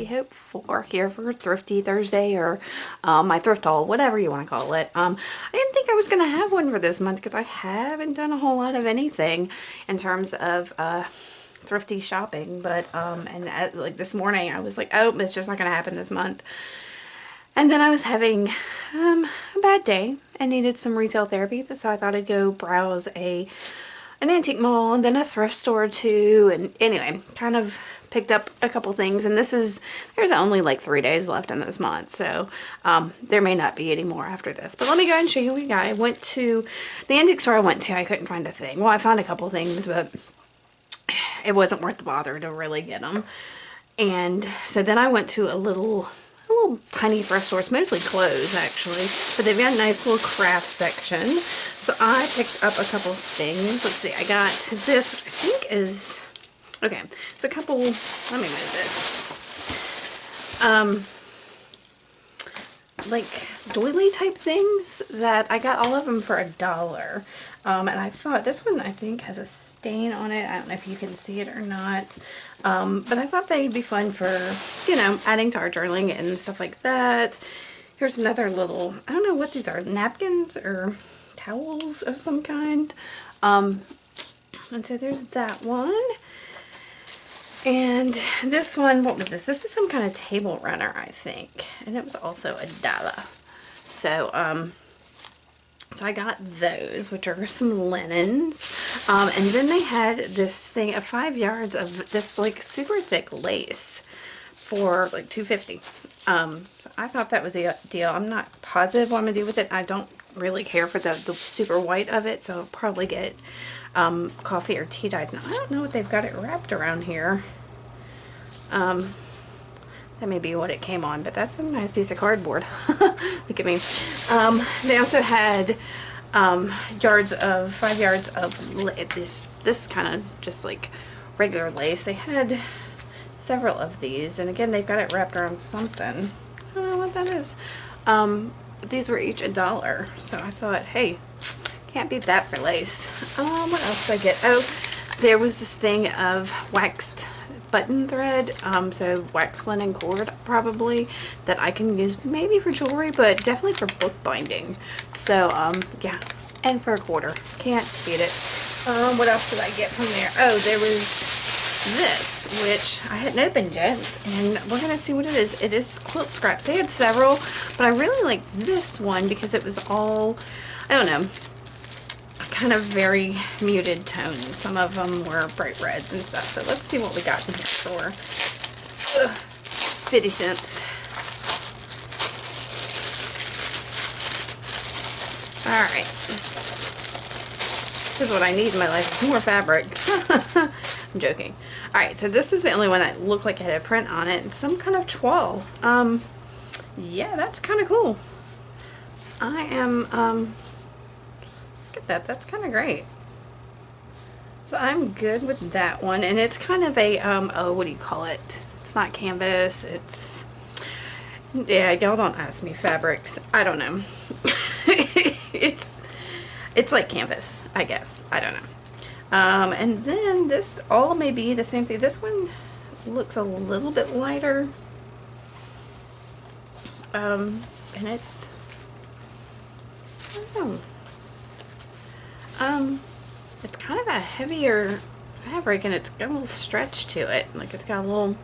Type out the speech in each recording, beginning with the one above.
Hope for here for Thrifty Thursday, or my thrift haul, whatever you want to call it. I didn't think I was going to have one for this month because I haven't done a whole lot of anything in terms of thrifty shopping, but like this morning I was like, oh, it's just not going to happen this month. And then I was having a bad day and needed some retail therapy, so I thought I'd go browse an antique mall and then a thrift store or two, and anyway, kind of picked up a couple things. And there's only like 3 days left in this month, so there may not be any more after this. But let me go ahead and show you what we got. I went to the antique store I went to. I couldn't find a thing. Well, I found a couple things, but it wasn't worth the bother to really get them. And so then I went to a little tiny thrift store. It's mostly clothes, actually, but they've got a nice little craft section. So I picked up a couple of things. Let's see, I got this, which I think is, okay, so a couple, let me move this, like doily type things that I got all of them for $1. And I thought this one, I think, has a stain on it. I don't know if you can see it or not. But I thought they'd be fun for, you know, adding to our journaling and stuff like that. Here's another little, I don't know what these are, napkins or towels of some kind. And so there's that one. And this one, what was this? This is some kind of table runner, I think. And it was also $1. So, so I got those, which are some linens. And then they had this thing of 5 yards of this like super thick lace for like $2.50. So I thought that was a deal. I'm not positive what I'm gonna do with it. I don't really care for the super white of it, so I'll probably get coffee or tea dyed. Now, I don't know what they've got it wrapped around here. That may be what it came on, but that's a nice piece of cardboard. Look at me. They also had 5 yards of this kind of just like regular lace. They had several of these, and again, they've got it wrapped around something. I don't know what that is. But these were each $1, so I thought, hey, can't beat that for lace. What else did I get? Oh, there was this thing of waxed button thread, so wax linen cord probably, that I can use maybe for jewelry, but definitely for bookbinding. So yeah, and for $1, can't beat it. What else did I get from there? Oh, there was this, which I hadn't opened yet, and we're gonna see what it is. It is quilt scraps. They had several, but I really like this one because it was all, I don't know, kind of very muted tones. Some of them were bright reds and stuff. So let's see what we got in here for 50 cents. Alright. This is what I need in my life. More fabric. I'm joking. Alright, so this is the only one that looked like it had a print on it. It's some kind of toile. Yeah, that's kind of cool. I am, that's kind of great. So I'm good with that one, and it's kind of a oh, what do you call it? It's not canvas, it's, yeah, y'all don't ask me fabrics, I don't know. it's like canvas, I guess, I don't know. And then this all may be the same thing. This one looks a little bit lighter, and it's, I don't know. It's kind of a heavier fabric, and it's got a little stretch to it. Like it's got a little,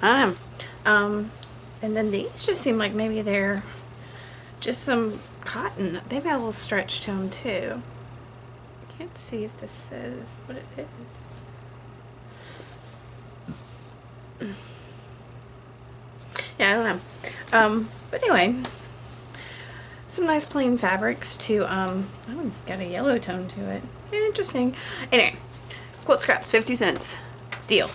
I don't know. And then these just seem like maybe they're just some cotton. They've got a little stretch to them too. I can't see if this says what it is. Yeah, I don't know. But anyway, some nice plain fabrics to, that one's got a yellow tone to it. Interesting. Anyway, quilt scraps, 50 cents. Deal.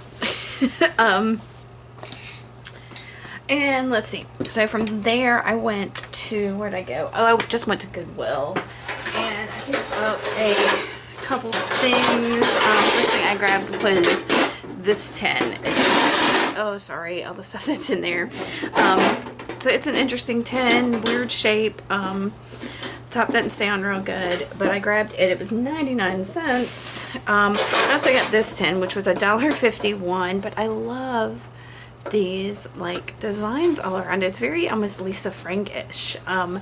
And let's see. So from there, I went to, where'd I go? Oh, I just went to Goodwill. And I picked up a couple of things. First thing I grabbed was this tin. Oh, sorry, all the stuff that's in there. So it's an interesting tin, weird shape. Top doesn't stay on real good, but I grabbed it. It was 99 cents. I also got this tin, which was $1.51, but I love these like designs all around. It's very almost Lisa Frank-ish. I'm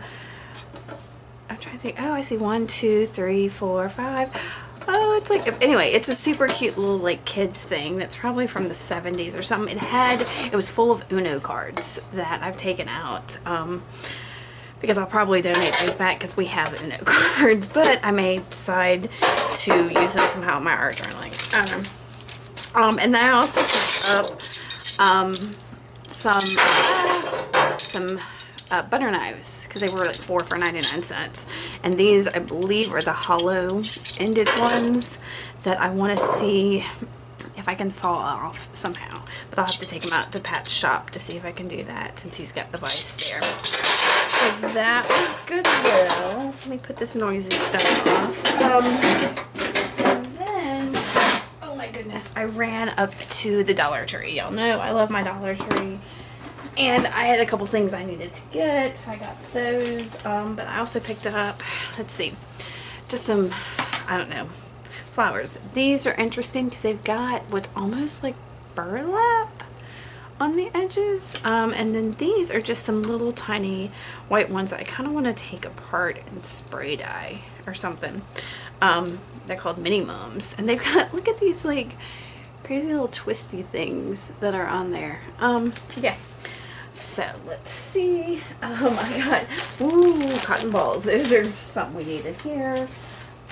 trying to think. Oh, I see 1, 2, 3, 4, 5. Oh, it's like, anyway, it's a super cute little like kids thing that's probably from the 70s or something. It was full of Uno cards that I've taken out. Because I'll probably donate those back because we have Uno cards, but I may decide to use them somehow in my art journaling. I don't know. And then I also picked up some butter knives because they were like 4 for 99 cents. And these, I believe, are the hollow ended ones that I want to see if I can saw off somehow. But I'll have to take them out to Pat's shop to see if I can do that since he's got the vise there. So that was Goodwill. Let me put this noisy stuff off. And then, oh my goodness, I ran up to the Dollar Tree. Y'all know I love my Dollar Tree. And I had a couple things I needed to get, so I got those. But I also picked up, let's see, just some, I don't know, flowers. These are interesting because they've got what's almost like burlap on the edges. And then these are just some little tiny white ones that I kind of want to take apart and spray dye or something. They're called mini mums. And they've got, look at these like crazy little twisty things that are on there. Yeah. So let's see. I got, ooh, cotton balls. Those are something we needed here.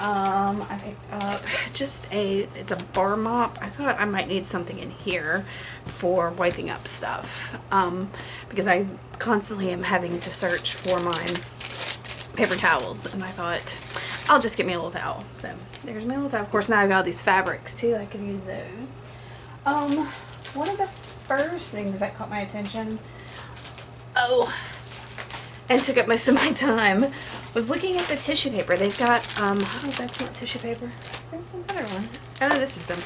I picked up just it's a bar mop. I thought I might need something in here for wiping up stuff. Because I constantly am having to search for my paper towels. And I thought, I'll just get me a little towel. So there's my little towel. Of course, now I've got all these fabrics too. I could use those. One of the first things that caught my attention, and took up most of my time, was looking at the tissue paper. They've got, oh, that's not tissue paper. There's some better one. Oh, this is them.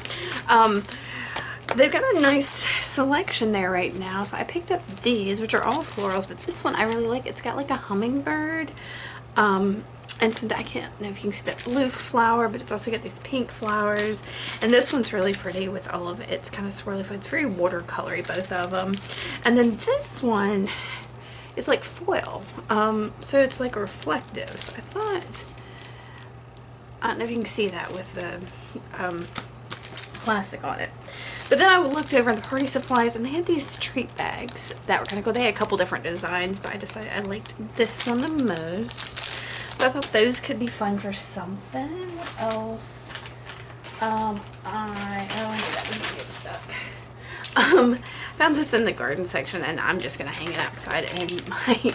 They've got a nice selection there right now. So I picked up these, which are all florals, but this one I really like. It's got like a hummingbird, and some, I can't know if you can see that blue flower, but it's also got these pink flowers. And this one's really pretty with all of it. It's kind of swirly. It's very watercolory, both of them. And then this one is like foil, so it's like reflective. So I thought, I don't know if you can see that with the plastic on it. But then I looked over in the party supplies and they had these treat bags that were kind of cool. They had a couple different designs, but I decided I liked this one the most. So I thought those could be fun for something. What else? Oh, that would get stuck. Found this in the garden section and I'm just gonna hang it outside in my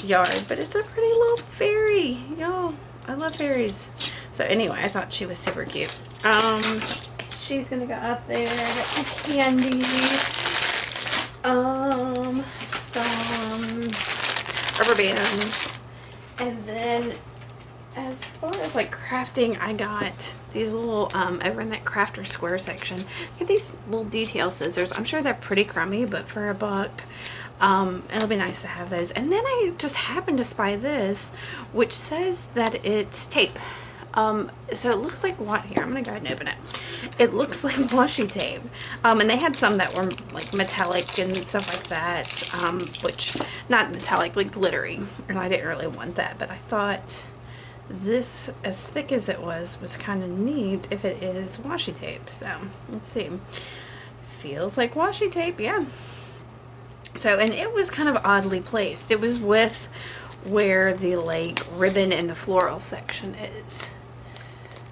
yard, but it's a pretty little fairy, y'all. I love fairies. So anyway, I thought she was super cute. She's gonna go up there, get my candy, some rubber bands, and then as far as like crafting, I got these little, over in that crafter square section, get these little detail scissors. I'm sure they're pretty crummy, but for $1, it'll be nice to have those. And then I just happened to spy this, which says that it's tape. So it looks like what here, I'm gonna go ahead and open it. It looks like washi tape. And they had some that were like metallic and stuff like that, which, not metallic, like glittery. And I didn't really want that, but I thought this, as thick as it was kind of neat if it is washi tape. So let's see. Feels like washi tape, yeah. So, and it was kind of oddly placed. It was with where the like ribbon in the floral section is.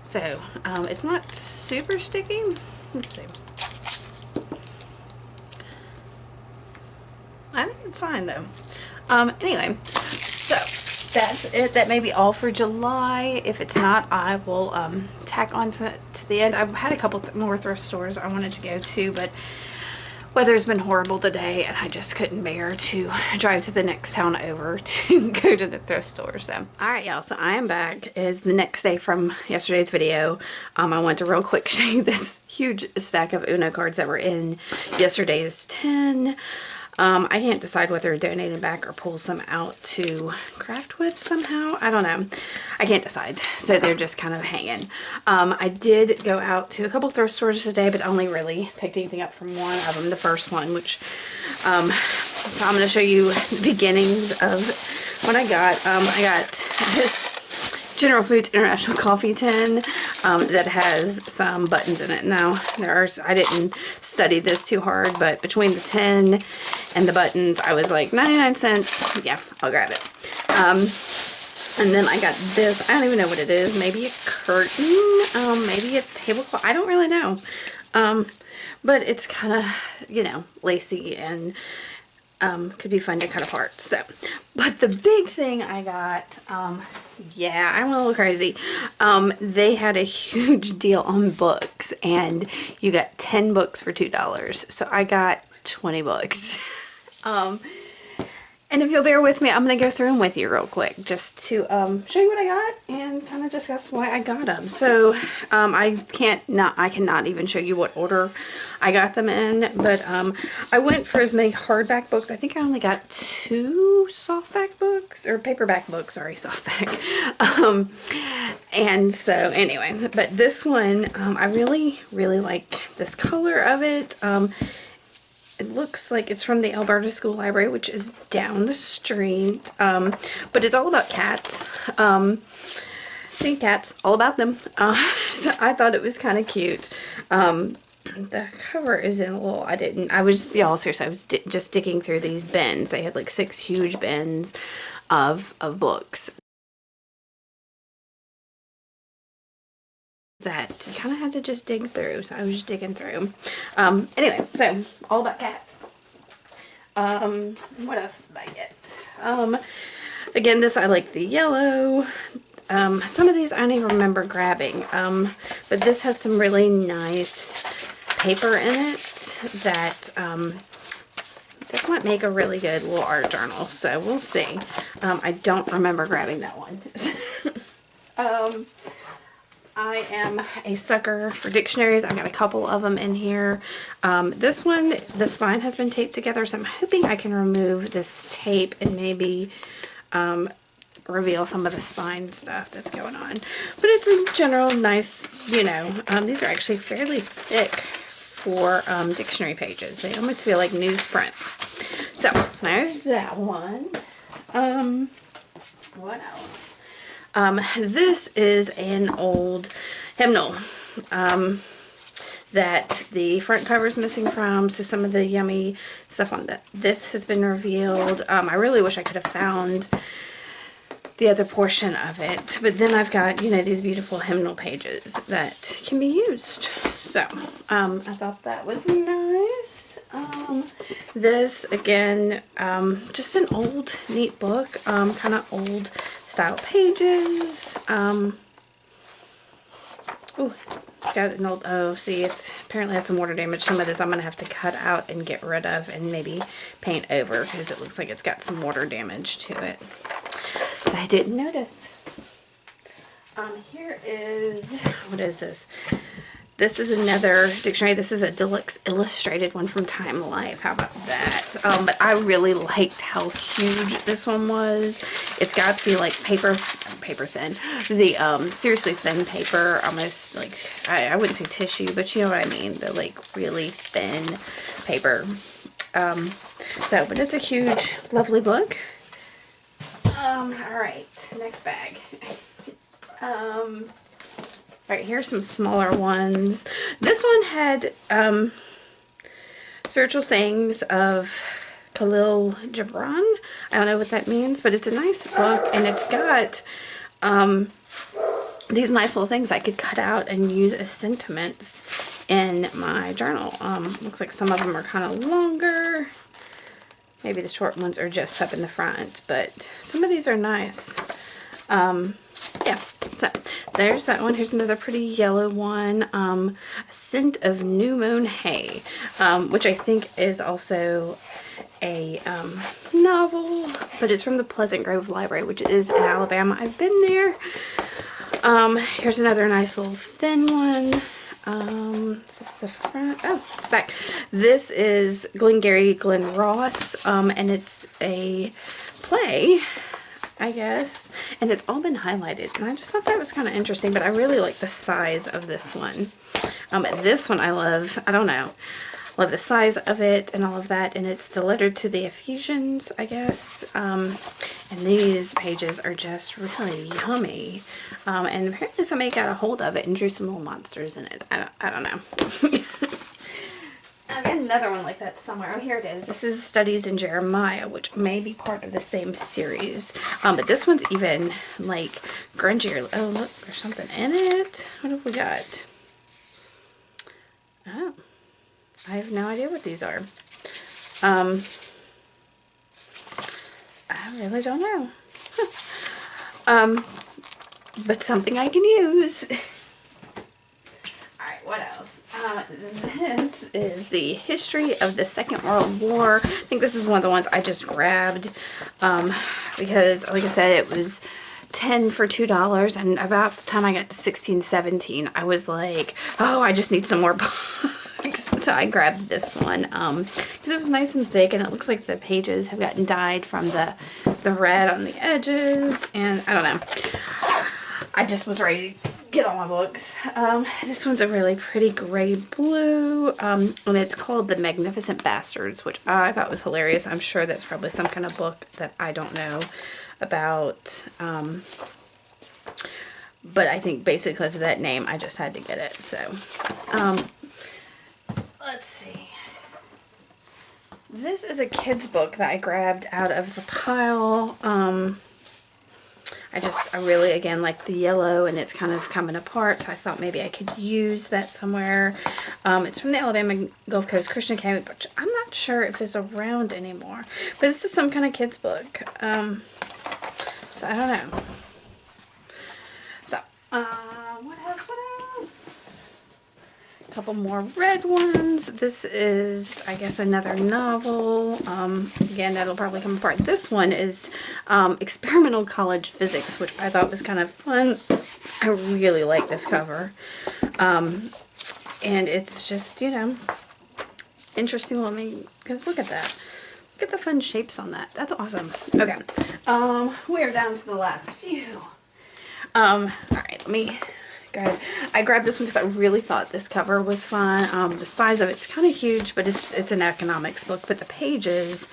So, it's not super sticky. Let's see. I think it's fine though. Anyway, so that's it. That may be all for July. If it's not, I will tack on to the end. I had a couple more thrift stores I wanted to go to, but weather's been horrible today and I just couldn't bear to drive to the next town over to go to the thrift store. So alright y'all, so I am back. It's the next day from yesterday's video. I want to real quick show you this huge stack of Uno cards that were in yesterday's 10. I can't decide whether to donate them back or pull some out to craft with somehow. I don't know. I can't decide. So they're just kind of hanging. I did go out to a couple thrift stores today, but only really picked anything up from one of them. The first one, which, so I'm going to show you the beginnings of what I got. I got this General Foods International coffee tin that has some buttons in it. Now, I didn't study this too hard, but between the tin and the buttons, I was like, 99 cents. Yeah, I'll grab it. And then I got this. I don't even know what it is. Maybe a curtain, maybe a tablecloth. I don't really know. But it's kind of, you know, lacy and could be fun to cut apart. So, but the big thing I got, yeah, I went a little crazy. They had a huge deal on books, and you got 10 books for $2. So I got 20 books. And if you'll bear with me, I'm going to go through them with you real quick, just to show you what I got and kind of discuss why I got them. So I cannot even show you what order I got them in, but I went for as many hardback books. I think I only got 2 softback books, or paperback books, sorry, softback. And so anyway, but this one, I really, really like this color of it. It looks like it's from the Alberta School Library, which is down the street. But it's all about cats. See, cats, all about them. So I thought it was kind of cute. The cover is in a little, y'all, seriously, I was just digging through these bins. They had like 6 huge bins of books that you kind of had to just dig through, so I was just digging through. Anyway, so all about cats. What else did I get? Again, this, I like the yellow. Some of these I don't even remember grabbing, but this has some really nice paper in it that this might make a really good little art journal, so we'll see. I don't remember grabbing that one. I am a sucker for dictionaries. I've got a couple of them in here. This one, the spine has been taped together, so I'm hoping I can remove this tape and maybe reveal some of the spine stuff that's going on. But it's a general nice, you know, these are actually fairly thick for dictionary pages. They almost feel like newsprint. So, there's that one. What else? This is an old hymnal that the front cover is missing from, so some of the yummy stuff on that. This has been revealed. I really wish I could have found the other portion of it, but then I've got, you know, these beautiful hymnal pages that can be used. So, I thought that was nice. This, again, just an old, neat book, kind of old style pages. Oh, it's got an old, oh, see, it's apparently has some water damage. Some of this I'm going to have to cut out and get rid of and maybe paint over because it looks like it's got some water damage to it that I didn't notice. Here is, what is this? This is another dictionary. This is a deluxe illustrated one from Time Life. How about that? But I really liked how huge this one was. It's got to be like paper thin. The seriously thin paper, almost like, I wouldn't say tissue, but you know what I mean. The like really thin paper. But it's a huge, lovely book. Alright, next bag. Alright, here's some smaller ones. This one had spiritual sayings of Khalil Gibran. I don't know what that means, but it's a nice book, and it's got these nice little things I could cut out and use as sentiments in my journal. Looks like some of them are kind of longer. Maybe the short ones are just up in the front, but some of these are nice. Yeah, so there's that one. Here's another pretty yellow one. A Scent of New Moon Hay, which I think is also a novel, but it's from the Pleasant Grove Library, which is in Alabama. I've been there. Here's another nice little thin one. Is this the front? Oh, it's back. This is Glengarry Glen Ross, and it's a play, I guess, and it's all been highlighted, and I just thought that was kind of interesting, but I really like the size of this one. This one I love, I don't know, love the size of it and all of that, and it's the letter to the Ephesians, I guess, and these pages are just really yummy, and apparently somebody got a hold of it and drew some little monsters in it. I don't know. I got another one like that somewhere. Oh, here it is. This is Studies in Jeremiah, which may be part of the same series. But this one's even, like, grungier. Oh, look, there's something in it. What have we got? Oh, I have no idea what these are. I really don't know. But something I can use. What else? This is the history of the Second World War. I think this is one of the ones I just grabbed because, like I said, it was 10 for $2, and about the time I got to 16, 17, I was like, oh, I just need some more books. So I grabbed this one because it was nice and thick, and it looks like the pages have gotten dyed from the red on the edges, and I don't know. I just was ready to get all my books. This one's a really pretty gray blue, and it's called The Magnificent Bastards, which I thought was hilarious. I'm sure that's probably some kind of book that I don't know about, but I think basically because of that name, I just had to get it. So, let's see. This is a kid's book that I grabbed out of the pile. I really, again, like the yellow, and it's kind of coming apart, so I thought maybe I could use that somewhere. It's from the Alabama Gulf Coast Christian Academy, but I'm not sure if it's around anymore. But this is some kind of kid's book. So I don't know. So, what else? A couple more red ones. This is, I guess, another novel. Again, that'll probably come apart. This one is Experimental College Physics, which I thought was kind of fun. I really like this cover. And it's just, you know, interesting looking, because look at that. Look at the fun shapes on that. That's awesome. Okay. We are down to the last few. Alright, let me go ahead. I grabbed this one because I really thought this cover was fun. The size of it's kind of huge, but it's an economics book, but the pages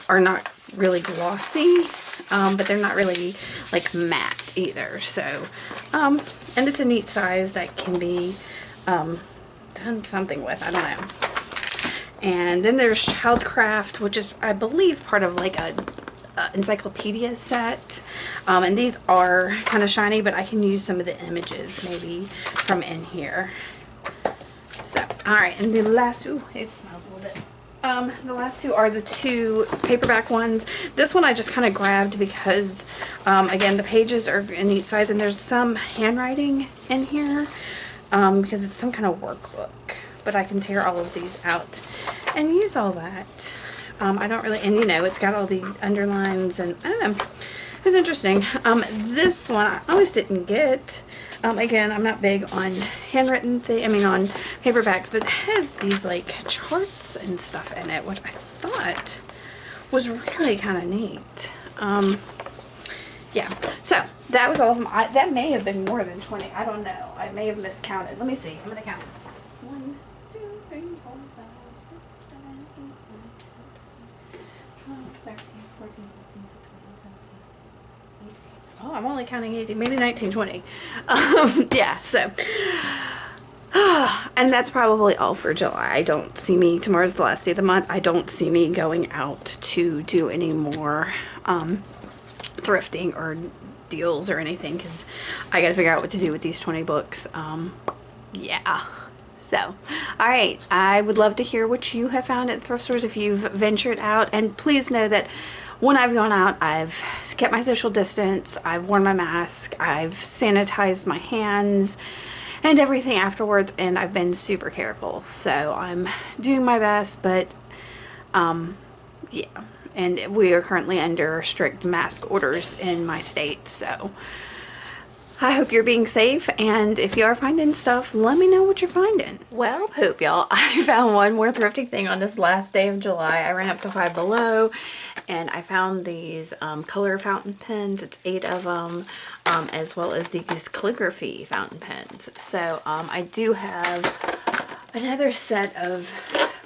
are not really glossy, but they're not really like matte either. So, and it's a neat size that can be done something with. I don't know. And then there's Childcraft, which is, I believe, part of like a encyclopedia set, and these are kind of shiny, but I can use some of the images maybe from in here. So, alright, and the last, ooh, it smells a little bit. The last two are the two paperback ones. This one I just kind of grabbed because, again, the pages are a neat size, and there's some handwriting in here, because it's some kind of workbook. But I can tear all of these out and use all that. I don't really, and you know, it's got all the underlines, and I don't know, it was interesting. This one I almost didn't get. Again, I'm not big on handwritten on paperbacks, but it has these like charts and stuff in it, which I thought was really kind of neat. Yeah, so that was all of them. That may have been more than 20. I don't know. I may have miscounted. Let me see. I'm going to count. 1, 2, 3, 4, 5, 6, 7, 8, 9, 10, 12, 13, 14, 15, 16, 17, 18. Oh, I'm only counting 18. Maybe 19, 20. Yeah, so. And that's probably all for July. I don't see me, tomorrow's the last day of the month, I don't see me going out to do any more thrifting or deals or anything, because I got to figure out what to do with these 20 books. Yeah. So, alright, I would love to hear what you have found at thrift stores if you've ventured out, and please know that when I've gone out, I've kept my social distance, I've worn my mask, I've sanitized my hands and everything afterwards, and I've been super careful. So I'm doing my best, but yeah, and we are currently under strict mask orders in my state, so I hope you're being safe, and if you are finding stuff, let me know what you're finding. Well, hope y'all, I found one more thrifty thing on this last day of July. I ran up to Five Below, and I found these color fountain pens. It's 8 of them, as well as these calligraphy fountain pens. So I do have another set of,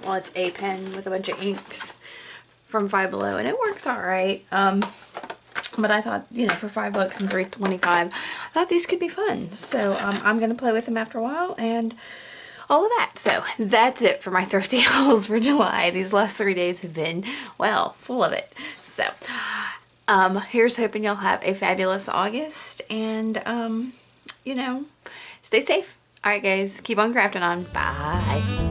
well, it's a pen with a bunch of inks from Five Below, and it works all right. But I thought, you know, for $5 and $3.25, I thought these could be fun. So I'm going to play with them after a while and all of that. So that's it for my thrifty hauls for July. These last 3 days have been, well, full of it. So here's hoping y'all have a fabulous August and, you know, stay safe. All right, guys, keep on crafting on. Bye.